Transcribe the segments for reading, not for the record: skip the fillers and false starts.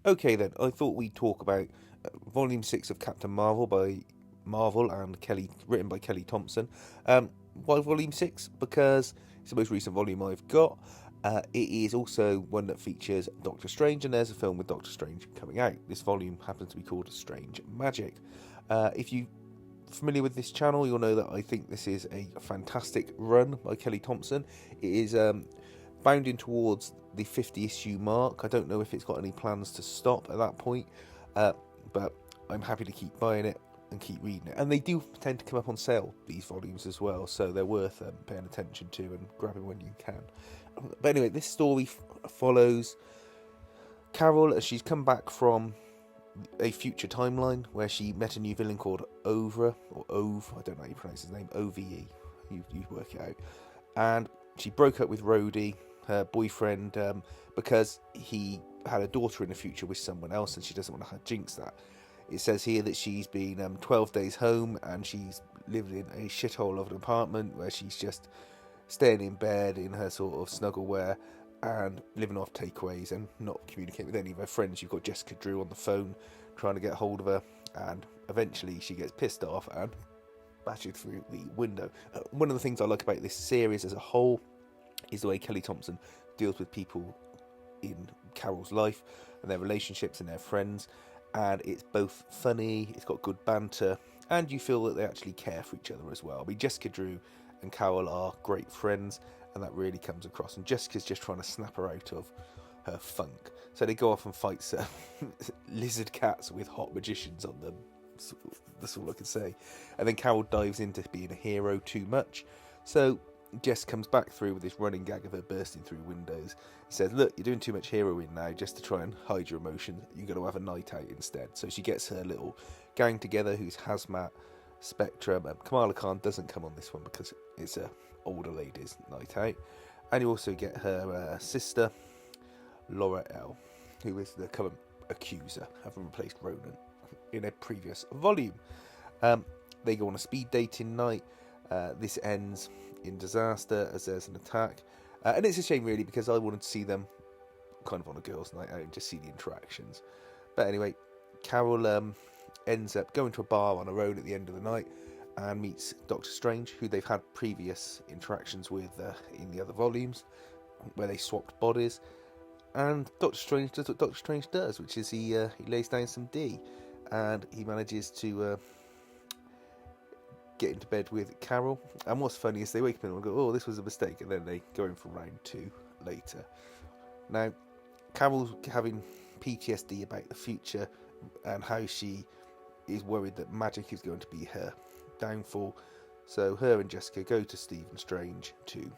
Okay then, I thought we'd talk about Volume 6 of Captain Marvel by Marvel and Kelly, written by Kelly Thompson. Why Volume 6? Because it's the most recent volume I've got. It is also one that features Doctor Strange, and there's a film with Doctor Strange coming out. This volume happens to be called Strange Magic. If you're familiar with this channel, you'll know that I think this is a fantastic run by Kelly Thompson. It is bounding towards the 50 issue mark. I don't know if it's got any plans to stop at that point, but I'm happy to keep buying it and keep reading it. And they do tend to come up on sale, these volumes as well, so they're worth paying attention to and grabbing when you can. But anyway, this story follows Carol as she's come back from a future timeline where she met a new villain called Ovra, or Ove, I don't know how you pronounce his name, OVE, you work it out. And she broke up with Rhodey, her boyfriend, because he had a daughter in the future with someone else and she doesn't want to jinx that. It says here that she's been 12 days home and she's lived in a shithole of an apartment where she's just staying in bed in her sort of snuggleware and living off takeaways and not communicating with any of her friends. You've got Jessica Drew on the phone trying to get hold of her, and eventually she gets pissed off and bashes through the window. One of the things I like about this series as a whole is the way Kelly Thompson deals with people in Carol's life and their relationships and their friends, and it's both funny, it's got good banter, and you feel that they actually care for each other as well. I mean, Jessica Drew and Carol are great friends, and that really comes across, and Jessica's just trying to snap her out of her funk. So they go off and fight lizard cats with hot magicians on them. That's all I can say. And then Carol dives into being a hero too much, so Jess comes back through with this running gag of her bursting through windows. He says, look, you're doing too much heroing now just to try and hide your emotions. You've got to have a night out instead. So she gets her little gang together who's Hazmat, Spectrum. Kamala Khan doesn't come on this one because it's a older ladies' night out. And you also get her sister, Laura L., who is the current accuser, having replaced Ronan in a previous volume. They go on a speed dating night. This ends in disaster as there's an attack, and it's a shame really because I wanted to see them kind of on a girls' night out and just see the interactions. But anyway, Carol ends up going to a bar on her own at the end of the night and meets Doctor Strange, who they've had previous interactions with in the other volumes where they swapped bodies. And Doctor Strange does what Doctor Strange does, which is he lays down some D, and he manages to get into bed with Carol. And what's funny is they wake up and go, oh, this was a mistake, and then they go in for round 2 later. Now, Carol's having PTSD about the future and how she is worried that magic is going to be her downfall. So her and Jessica go to Stephen Strange to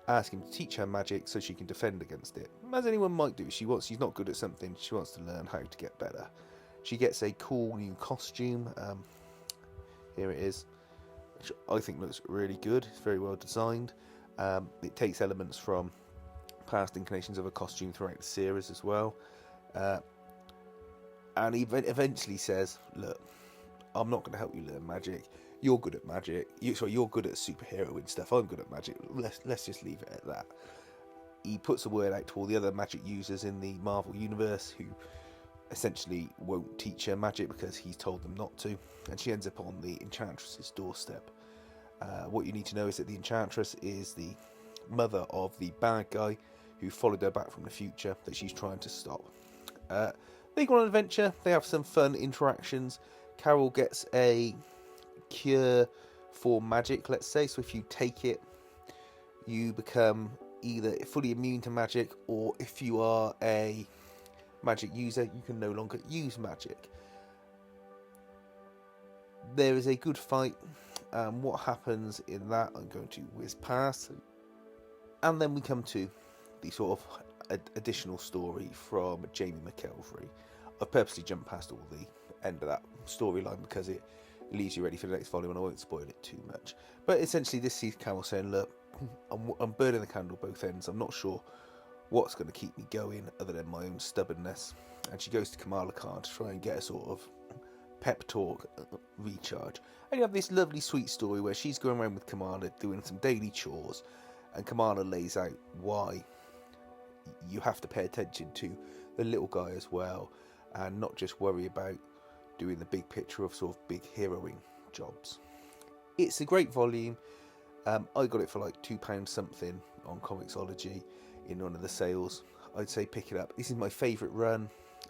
ask him to teach her magic so she can defend against it. As anyone might do, she's not good at something, she wants to learn how to get better. She gets a cool new costume. Here it is, which I think looks really good. It's very well designed. It takes elements from past incarnations of a costume throughout the series as well. And he eventually says, look, I'm not going to help you learn magic. You're good at magic. You're good at superhero and stuff. I'm good at magic. Let's just leave it at that. He puts a word out to all the other magic users in the Marvel Universe who essentially won't teach her magic because he's told them not to, and she ends up on the Enchantress's doorstep. What you need to know is that the Enchantress is the mother of the bad guy who followed her back from the future that she's trying to stop. They go on an adventure, they have some fun interactions. Carol gets a cure for magic, let's say, so if you take it, you become either fully immune to magic, or if you are a magic user, you can no longer use magic. There is a good fight, and what happens in that I'm going to whiz past, and then we come to the sort of additional story from Jamie McElvery. I've purposely jumped past all the end of that storyline because it leaves you ready for the next volume and I won't spoil it too much. But essentially this sees Carol saying, look, I'm burning the candle both ends. I'm not sure what's going to keep me going other than my own stubbornness. And she goes to Kamala Khan to try and get a sort of pep talk recharge. And you have this lovely sweet story where she's going around with Kamala doing some daily chores, and Kamala lays out why you have to pay attention to the little guy as well, and not just worry about doing the big picture of sort of big heroing jobs. It's a great volume. I got it for like £2 something on Comixology in one of the sales. I'd say pick it up. This is my favourite run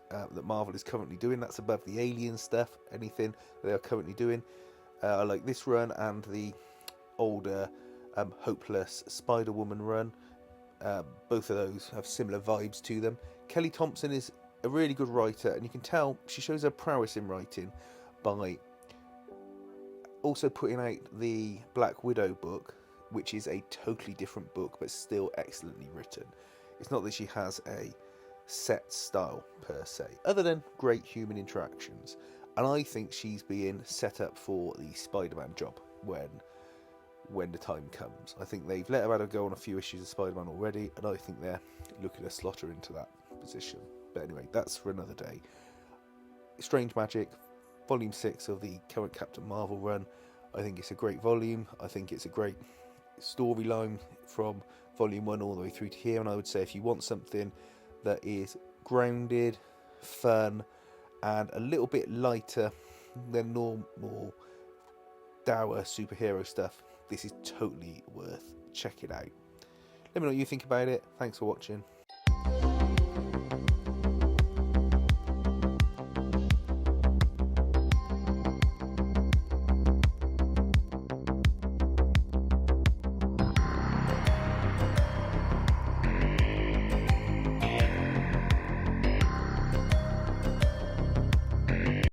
that Marvel is currently doing. That's above the Alien stuff, anything they are currently doing. I like this run and the older Hopeless Spider-Woman run. Both of those have similar vibes to them. Kelly Thompson is a really good writer, and you can tell she shows her prowess in writing by also putting out the Black Widow book, which is a totally different book but still excellently written. It's not that she has a set style per se, other than great human interactions, and I think she's being set up for the Spider-Man job when the time comes. I think they've let her have a go on a few issues of Spider-Man already, and I think they're looking to slot her into that position. But anyway, that's for another day. Strange Magic, Volume 6 of the current Captain Marvel run. I think it's a great volume. I think it's a great storyline from Volume 1 all the way through to here, and I would say if you want something that is grounded, fun, and a little bit lighter than normal dour superhero stuff, this is totally worth checking out. Let me know what you think about it. Thanks for watching.